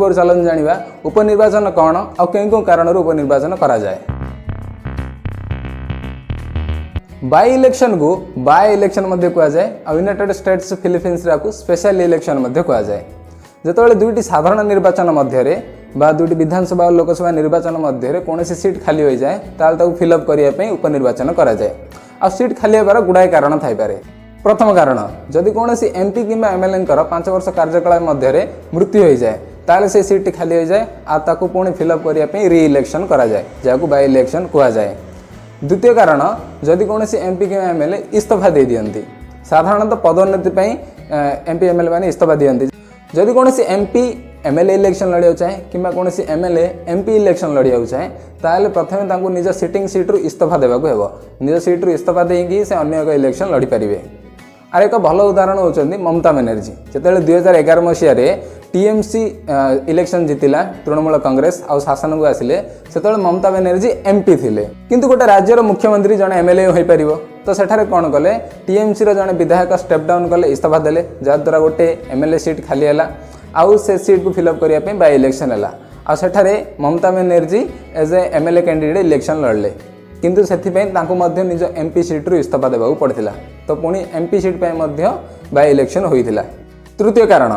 पूर्व चलन जानिबा उपनिर्वाचन कौन आ केउ कारण उपनिर्वाचन करा जाए। बाय इलेक्शन को बाय इलेक्शन मध्य कहा जाए और यूनाइटेड स्टेट्स फिलिपीन्स को स्पेशल इलेक्शन मध्य कहा जाए। जेतेबेले दुईटी साधारण निर्वाचन मध्य बा दुईटी विधानसभा और लोकसभा निर्वाचन मध्य कौन सीट खाली हो जाए ताल फिलअप करने उपनिर्वाचन करा जाए। आ सीट खाली होबार गुड़ाए कारण थाईपारे। प्रथम कारण जदि कौन एमपी कि एमएलए 5 वर्ष कार्यकाल मध्य मृत्यु हो जाए ताले से सीट खाली हो जाए आकु पुणी फिलअप करने रि इलेक्शन करा जाए जहाँ बाय इलेक्शन कहा जाए। द्वितीय कारण जदि कौन एमपी कि एमएलए इस्तीफा दे दियंती साधारणतः पदोन्नति एमपी एमएलए मैंने इस्तीफा दियंती। जदि कौन एमपी एमएलए इलेक्शन लड़िया चाहे कि कौन एमएलए एमपी इलेक्शन लड़िया चाहे ताले प्रथम निज सिटिंग सीट्रु इस्तीफा देवाक हेबो। निज सीट्रु इस्तीफा देकी से अन्य एक इलेक्शन लड़ी पारे। आर एक भल उदाहरण होचंदी ममता बनर्जी जेतेबेले 2011 मसीह टीएमसी इलेक्शन जीतिला तृणमूल कांग्रेस आ शासन को आसिले सेतेबेले ममता बनर्जी एमपी थिले किंतु गोटे राज्यर मुख्यमंत्री जने एमएलए होई परिबो तो सेठारे कोन कले टीएमसी रो जने विधायक स्टेप डाउन कले इस्तीफा देले जा द्वारा गोटे एमएलए सीट खाली हैला आउ से सीट को फिलअप करिया पे बाय इलेक्शन हैला आ सेठारे Mamata Banerjee as a MLA candidate election लड़ले किंतु सेथिपैं तांको मध्य निज एमपी सीट्रु इस्तीफा देबाकू पड़थिला तो पुणी एमपी सीट पे मध्य बाय इलेक्शन होइथिला। तृतीय कारण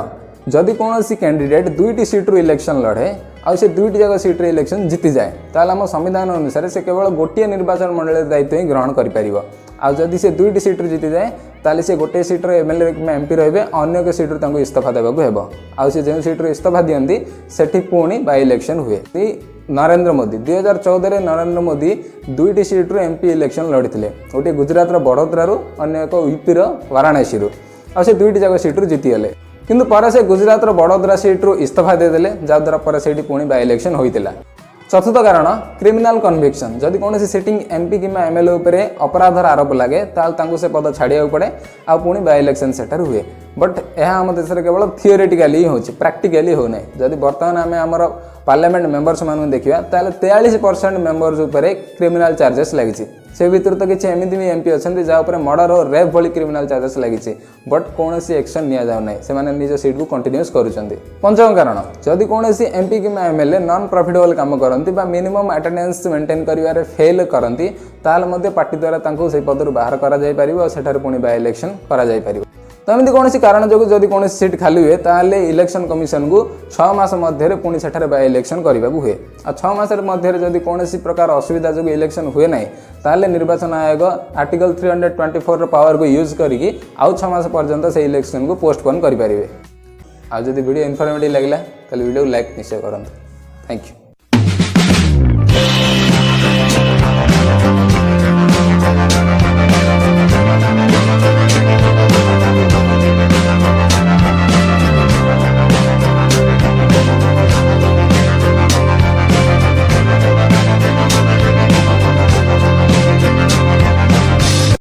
जदि कौन कैंडिडेट दुईटी सीट्रु इलेक्शन लड़े आ से दुईटी जाक सीट्र इलेक्शन जीति जाए ताल आम संविधान अनुसार से केवल गोटे निर्वाचन मंडल दायित्व ही ग्रहण करिपारिबो। आ जदि से दुईटी सीट्रु जीति जाए ताले से गोटे सीट्र एमएलए एमपी रहिबे अन्य एक सीट्रु तांको इस्तीफा देबाकू हेबो। आ से जे सीट्रु इस्तीफा दियंती सेठी पुणी बाय इलेक्शन हुए। नरेंद्र मोदी 2014 नरेंद्र मोदी दुईटी सीट्रु एमपी इलेक्शन लड़ते गोटे गुजरात बड़ोदरारू अन्य एक यूपी वाराणसी आ से दुईटी जाक सीट्रु जीतीगले किंतु पर से गुजरात बड़ोदरा सीट्रु इस्तीफा देदेले जहाँद्वारा पर से पुणी बाय इलेक्शन होइतिला। चतुर्थ कारण क्रिमिनाल कन्विक्शन जदि कौन सिटिंग एमपी कि एमएलए उपरे अपराधर आरोप लगे ताल से पद छाड़िया पड़े आ पुणी बाय इलेक्शन सेठार हुए। बट यह आम देश में केवल थियोरेटिकली हो प्राक्टिकली हो ना। जदि बर्तमान आम आमर पार्लियामेंट मेंबर्स मान देखा 43% मेंबर्स उपरे क्रिमिनाल चार्जेस लगी से भर तो किसी एमती भी एमपी अच्छा जहाँ मर्डर और रेप भली क्रिमिनाल चार्जेस लगी बट कौन एक्शन नि जाऊना से निज सीट को कंटिन्यूस करुँच। पंचम कारण जदि कौन एमपी कि एमएलए नॉन प्रॉफिटेबल काम करती मिनिमम अटेंडेंस मेंटेन कर फेल करती ताल पार्टी द्वारा से पदर बाहर कर पुणी बाय इलेक्शन कर। तो एमती कौन कारण जो जदि कौन सीट खाली हुए ताल इलेक्शन कमिशन को 6 मास मध्य पुणी से बाय इलेक्शन करने हुए। आ 6 मास मध्य जदि कौन प्रकार असुविधा जो इलेक्शन हुए ना ताल निर्वाचन आयोग आर्टिकल 324 पावर को यूज करके आउ 6 मास पर्यंत से इलेक्शन को पोस्टपोन करेंगे। आ जदि वीडियो इनफॉर्मेटिव लगे तो वीडियो लाइक निश्चय करूँ। Thank you.